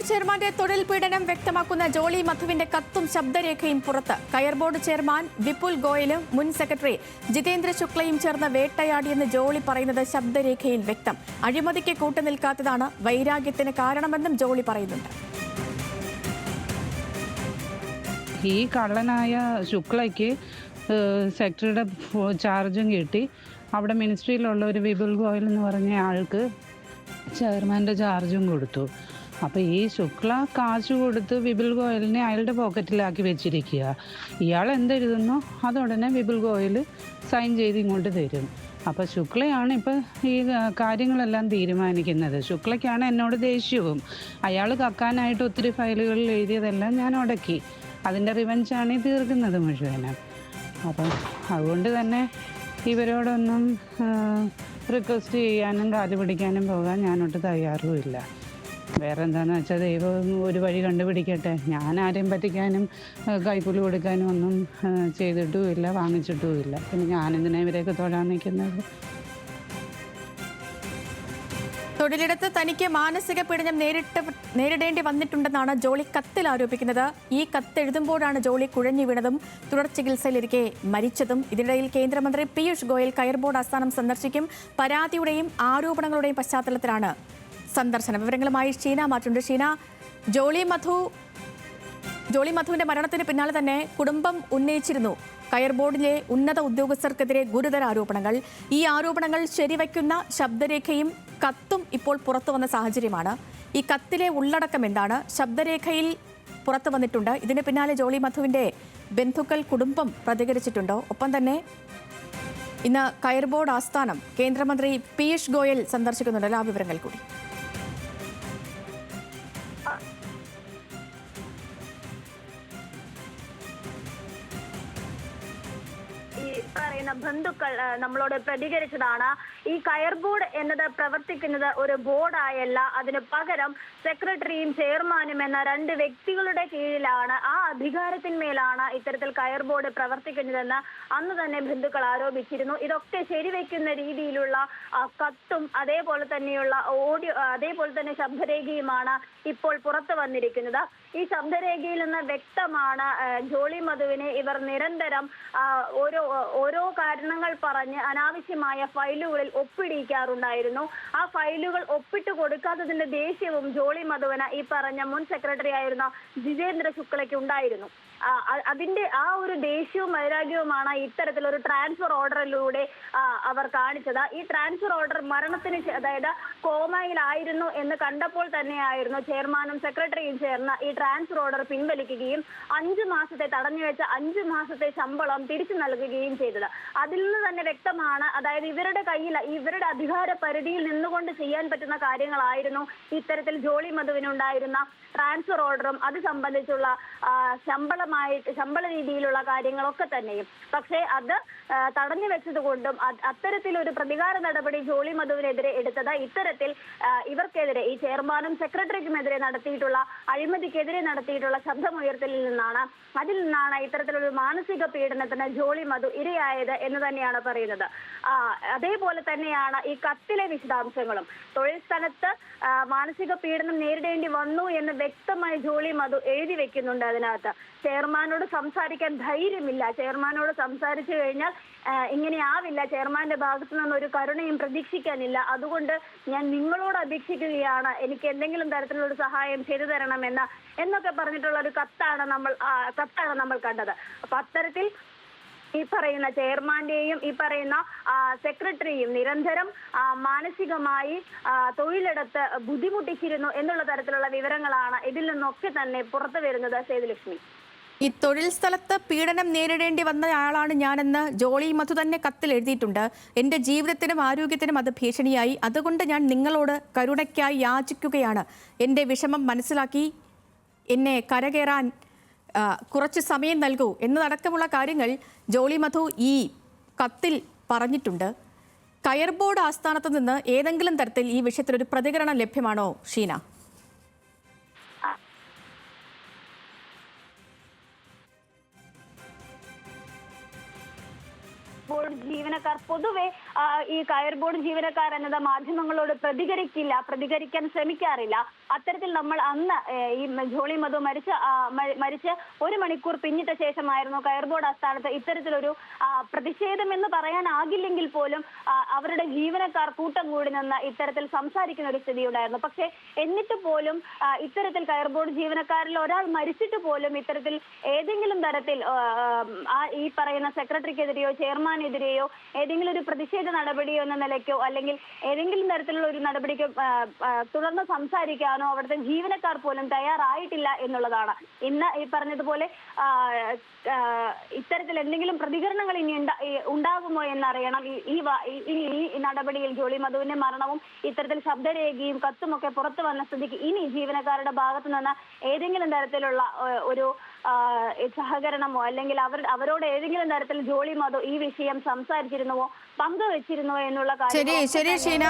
Board ചെയർമാന്റെ തൊഴിൽ പീഡനം വ്യക്തമാക്കുന്ന ജോളി മധുവിന്റെ കത്തും ശബ്ദരേഖയും പുറത്ത്. കയർ ബോർഡ് ചെയർമാൻ വിപുൽ ഗോയലും മുൻ സെക്രട്ടറി ജിതേന്ദ്ര ശുക്ലയും ചേർന്ന് വേട്ടയാടിയെന്ന് ജോളി പറയുന്നത് ശബ്ദരേഖയിൽ വ്യക്തം. അഴിമതിക്ക് കൂട്ടുനിൽക്കാത്തതാണ് വൈരാഗ്യത്തിന് കാരണമെന്നും ജോളി പറയുന്നുണ്ട്. ഈ കള്ളനായ ശുക്ലയ്ക്ക് സെക്രട്ടറിയുടെ ചാർജും കിട്ടി. അവിടെ മിനിസ്ട്രിയിലുള്ള ഒരു വിപുൽ ഗോയൽ എന്ന് പറഞ്ഞ ആൾക്ക് ചെയർമാൻ്റെ ചാർജും കൊടുത്തു. അപ്പോൾ ഈ ശുക്ല കാശ് കൊടുത്ത് വിപുൽ ഗോയലിനെ അയാളുടെ പോക്കറ്റിലാക്കി വെച്ചിരിക്കുക. ഇയാൾ എന്തെഴുതുന്നോ അതുടനെ വിപുൽ ഗോയൽ സൈൻ ചെയ്ത് ഇങ്ങോട്ട് തരും. അപ്പോൾ ശുക്ലയാണ് ഇപ്പോൾ ഈ കാര്യങ്ങളെല്ലാം തീരുമാനിക്കുന്നത്. ശുക്ലയ്ക്കാണ് എന്നോട് ദേഷ്യവും. അയാൾ കക്കാനായിട്ട് ഒത്തിരി ഫയലുകളിൽ എഴുതിയതെല്ലാം ഞാൻ ഉടക്കി. അതിൻ്റെ റിവഞ്ചാണ് ഈ തീർക്കുന്നത് മുഴുവനും. അപ്പം അതുകൊണ്ട് തന്നെ ഇവരോടൊന്നും റിക്വസ്റ്റ് ചെയ്യാനും കാല് പിടിക്കാനും പോകാൻ ഞാനൊട്ട് തയ്യാറുമില്ല. വേറെ എന്താണെന്ന് വെച്ചാൽ ദൈവം ഒരു വഴി കണ്ടുപിടിക്കട്ടെ. ഞാൻ ആരെയും പറ്റിക്കാനും കൈക്കൂലി കൊടുക്കാനും ഒന്നും ചെയ്തിട്ടുമില്ല, വാങ്ങിച്ചിട്ടുമില്ല. പിന്നെ ഞാനെന്തിനാ ഇവരെയൊക്കെ തൊഴാൻ നിൽക്കുന്നത്? തൊഴിലിടത്ത് തനിക്ക് മാനസിക പീഡനം നേരിടേണ്ടി വന്നിട്ടുണ്ടെന്നാണ് ജോളി കത്തിൽ ആരോപിക്കുന്നത്. ഈ കത്തെഴുതുമ്പോഴാണ് ജോളി കുഴഞ്ഞു വീണതും തുടർ ചികിത്സയിലിരിക്കെ മരിച്ചതും. ഇതിനിടയിൽ കേന്ദ്രമന്ത്രി പീയൂഷ് ഗോയൽ കയർ ബോർഡ് ആസ്ഥാനം സന്ദർശിക്കും. പരാതിയുടെയും ആരോപണങ്ങളുടെയും പശ്ചാത്തലത്തിലാണ് സന്ദർശനം. വിവരങ്ങളുമായി ഷീന മാറ്റുണ്ട്. ഷീന, ജോളി മധുവിന്റെ മരണത്തിന് പിന്നാലെ തന്നെ കുടുംബം ഉന്നയിച്ചിരുന്നു കയർ ബോർഡിലെ ഉന്നത ഉദ്യോഗസ്ഥർക്കെതിരെ ഗുരുതര ആരോപണങ്ങൾ. ഈ ആരോപണങ്ങൾ ശരിവയ്ക്കുന്ന ശബ്ദരേഖയും കത്തും ഇപ്പോൾ പുറത്തു വന്ന സാഹചര്യമാണ്. ഈ കത്തിലെ ഉള്ളടക്കം എന്താണ്? ശബ്ദരേഖയിൽ പുറത്തു വന്നിട്ടുണ്ട്. ഇതിന് പിന്നാലെ ജോളി മധുവിന്റെ ബന്ധുക്കൾ, കുടുംബം പ്രതികരിച്ചിട്ടുണ്ടോ? ഒപ്പം തന്നെ ഇന്ന് കയർ ബോർഡ് ആസ്ഥാനം കേന്ദ്രമന്ത്രി പീയൂഷ് ഗോയൽ സന്ദർശിക്കുന്നുണ്ടല്ലോ, ആ വിവരങ്ങൾ കൂടി. പറയുന്ന ബന്ധുക്കൾ നമ്മളോട് പ്രതികരിച്ചതാണ്. ഈ കയർ ബോർഡ് എന്നത് പ്രവർത്തിക്കുന്നത് ഒരു ബോർഡായല്ല, അതിന് പകരം സെക്രട്ടറിയും ചെയർമാനും എന്ന രണ്ട് വ്യക്തികളുടെ കീഴിലാണ്, ആ അധികാരത്തിന്മേലാണ് ഇത്തരത്തിൽ കയർ ബോർഡ് പ്രവർത്തിക്കുന്നതെന്ന് അന്ന് തന്നെ ബന്ധുക്കൾ ആരോപിച്ചിരുന്നു. ഇതൊക്കെ ശരിവെക്കുന്ന രീതിയിലുള്ള കത്തും അതേപോലെ തന്നെയുള്ള ഓഡിയോ, അതേപോലെ തന്നെ ശബ്ദരേഖയുമാണ് ഇപ്പോൾ പുറത്തു വന്നിരിക്കുന്നത്. ഈ ശബ്ദരേഖയിൽ നിന്ന് വ്യക്തമാണ് ജോളി മധുവിനെ ഇവർ നിരന്തരം ഓരോ കാരണങ്ങൾ പറഞ്ഞ് അനാവശ്യമായ ഫയലുകളിൽ ഒപ്പിടിക്കാറുണ്ടായിരുന്നു. ആ ഫയലുകൾ ഒപ്പിട്ട് കൊടുക്കാത്തതിന്റെ ദേഷ്യവും ജോളി മധുവിന് ഈ പറഞ്ഞ മുൻ സെക്രട്ടറി ആയിരുന്ന ജിതേന്ദ്ര ശുക്ലയ്ക്ക് ഉണ്ടായിരുന്നു. അതിന്റെ ആ ഒരു ദേഷ്യവും വൈരാഗ്യവുമാണ് ഇത്തരത്തിലൊരു ട്രാൻസ്ഫർ ഓർഡറിലൂടെ അവർ കാണിച്ചത്. ഈ ട്രാൻസ്ഫർ ഓർഡർ മരണത്തിന്, അതായത് കോമയിലായിരുന്നു എന്ന് കണ്ടപ്പോൾ തന്നെയായിരുന്നു ചെയർമാനും സെക്രട്ടറിയും ചേർന്ന് ഈ ട്രാൻസ്ഫർ ഓർഡർ പിൻവലിക്കുകയും 5 മാസത്തെ തടഞ്ഞുവെച്ച 5 മാസത്തെ ശമ്പളം തിരിച്ചു നൽകുകയും ചെയ്തത്. അതിൽ നിന്ന് തന്നെ വ്യക്തമാണ്, അതായത് ഇവരുടെ കയ്യിൽ, ഇവരുടെ അധികാര പരിധിയിൽ നിന്നുകൊണ്ട് ചെയ്യാൻ പറ്റുന്ന കാര്യങ്ങളായിരുന്നു ഇത്തരത്തിൽ ജോളി മധുവിനുണ്ടായിരുന്ന ട്രാൻസ്ഫർ ഓർഡറും അത് സംബന്ധിച്ചുള്ള ശമ്പള രീതിയിലുള്ള കാര്യങ്ങളൊക്കെ തന്നെയും. പക്ഷേ അത് തടഞ്ഞു വെച്ചത് കൊണ്ടും അത്തരത്തിലൊരു പ്രതികാര നടപടി ജോളി മധുവിനെതിരെ എടുത്തത് ഇത്തരത്തിൽ ഇവർക്കെതിരെ, ഈ ചെയർമാനും സെക്രട്ടറിക്കുമെതിരെ നടത്തിയിട്ടുള്ള അഴിമതിക്കെതിരെ നടത്തിയിട്ടുള്ള ശബ്ദമുയർത്തലിൽ നിന്നാണ്. അതിൽ നിന്നാണ് ഇത്തരത്തിലൊരു മാനസിക പീഡനത്തിന് ജോളി മധു ഇരയായത് എന്ന് തന്നെയാണ് പറയുന്നത്. അതേപോലെ തന്നെയാണ് ഈ കത്തിലെ വിശദാംശങ്ങളും. തൊഴിൽ സ്ഥലത്ത് മാനസിക പീഡനം നേരിടേണ്ടി വന്നു എന്ന് വ്യക്തമായി ജോളി മധു എഴുതി വെക്കുന്നുണ്ട്. അതിനകത്ത് ചെയർമാനോട് സംസാരിക്കാൻ ധൈര്യമില്ല, ചെയർമാനോട് സംസാരിച്ചു കഴിഞ്ഞാൽ ഇങ്ങനെയാവില്ല, ചെയർമാന്റെ ഭാഗത്തു നിന്ന് ഒരു കരുണയും പ്രതീക്ഷിക്കാനില്ല, അതുകൊണ്ട് ഞാൻ നിങ്ങളോട് അപേക്ഷിക്കുകയാണ്, എനിക്ക് എന്തെങ്കിലും തരത്തിലുള്ള സഹായം ചെയ്തു തരണമെന്ന് എന്നൊക്കെ പറഞ്ഞിട്ടുള്ള ഒരു കത്താണ് നമ്മൾ കണ്ടത്. അപ്പൊ അത്തരത്തിൽ ഈ പറയുന്ന ചെയർമാന്റെയും ഈ പറയുന്ന സെക്രട്ടറിയും നിരന്തരം മാനസികമായി തൊഴിലിടത്ത് ബുദ്ധിമുട്ടിച്ചിരുന്നു എന്നുള്ള തരത്തിലുള്ള വിവരങ്ങളാണ് ഇതിൽ നിന്നൊക്കെ തന്നെ പുറത്തു വരുന്നത്. സേതുലക്ഷ്മി, ഈ തൊഴിൽ സ്ഥലത്ത് പീഡനം നേരിടേണ്ടി വന്ന ആളാണ് ഞാനെന്ന് ജോളി മധു തന്നെ കത്തിൽ എഴുതിയിട്ടുണ്ട്. എൻ്റെ ജീവിതത്തിനും ആരോഗ്യത്തിനും അത് ഭീഷണിയായി, അതുകൊണ്ട് ഞാൻ നിങ്ങളോട് കരുണയ്ക്കായി യാചിക്കുകയാണ്. എൻ്റെ വിഷമം മനസ്സിലാക്കി എന്നെ കരകയറാൻ കുറച്ച് സമയം നൽകൂ എന്നതടക്കമുള്ള കാര്യങ്ങൾ ജോളി മധു ഈ കത്തിൽ പറഞ്ഞിട്ടുണ്ട്. കയർ ബോർഡ് ആസ്ഥാനത്ത് നിന്ന് ഏതെങ്കിലും തരത്തിൽ ഈ വിഷയത്തിലൊരു പ്രതികരണം ലഭ്യമാണോ ഷീന? ബോർഡ് ജീവനക്കാർ പൊതുവെ ഈ കയർ ബോർഡ് ജീവനക്കാർ എന്നത് മാധ്യമങ്ങളോട് പ്രതികരിക്കാൻ ശ്രമിക്കാറില്ല. അത്തരത്തിൽ നമ്മൾ അന്ന് ഈ ജോളി മധു മരിച്ച് 1 മണിക്കൂർ പിന്നിട്ട ശേഷമായിരുന്നു കയർ ബോർഡ് ആസ്ഥാനത്ത് ഇത്തരത്തിലൊരു പ്രതിഷേധം എന്ന് പറയാനാകില്ലെങ്കിൽ പോലും അവരുടെ ജീവനക്കാർ കൂട്ടം കൂടി നിന്ന് ഇത്തരത്തിൽ സംസാരിക്കുന്ന ഒരു സ്ഥിതി ഉണ്ടായിരുന്നു. പക്ഷേ എന്നിട്ട് പോലും ഇത്തരത്തിൽ കയർ ബോർഡ് ജീവനക്കാരിൽ ഒരാൾ മരിച്ചിട്ട് പോലും ഇത്തരത്തിൽ ഏതെങ്കിലും തരത്തിൽ ഈ പറയുന്ന സെക്രട്ടറിക്കെതിരെയോ ചെയർമാനെതിരെയോ ഏതെങ്കിലും ഒരു പ്രതിഷേധ നടപടിയോ എന്ന നിലയ്ക്കോ അല്ലെങ്കിൽ ഏതെങ്കിലും തരത്തിലുള്ള ഒരു നടപടിക്കോ തുടർന്ന് സംസാരിക്കാനോ അവിടുത്തെ ജീവനക്കാർ പോലും തയ്യാറായിട്ടില്ല എന്നുള്ളതാണ്. ഇന്ന് ഈ പറഞ്ഞതുപോലെ ഇത്തരത്തിൽ എന്തെങ്കിലും പ്രതികരണങ്ങൾ ഇനി ഉണ്ടാകുമോ എന്നറിയണം. ഈ നടപടിയിൽ ജോളി മധുവിന്റെ മരണവും ഇത്തരത്തിൽ ശബ്ദരേഖയും കത്തുമൊക്കെ പുറത്തു വന്ന സ്ഥിതിക്ക് ഇനി ജീവനക്കാരുടെ ഭാഗത്തു നിന്ന് ഏതെങ്കിലും തരത്തിലുള്ള ഒരു സഹകരണമോ അല്ലെങ്കിൽ അവരോട് ഏതെങ്കിലും തരത്തിൽ ജോളി മധു ഈ വിഷയം സംസാരിച്ചിരുന്നുവോ പങ്കുവെച്ചിരുന്നുവോ എന്നുള്ള കാര്യം ശരി ഷീന.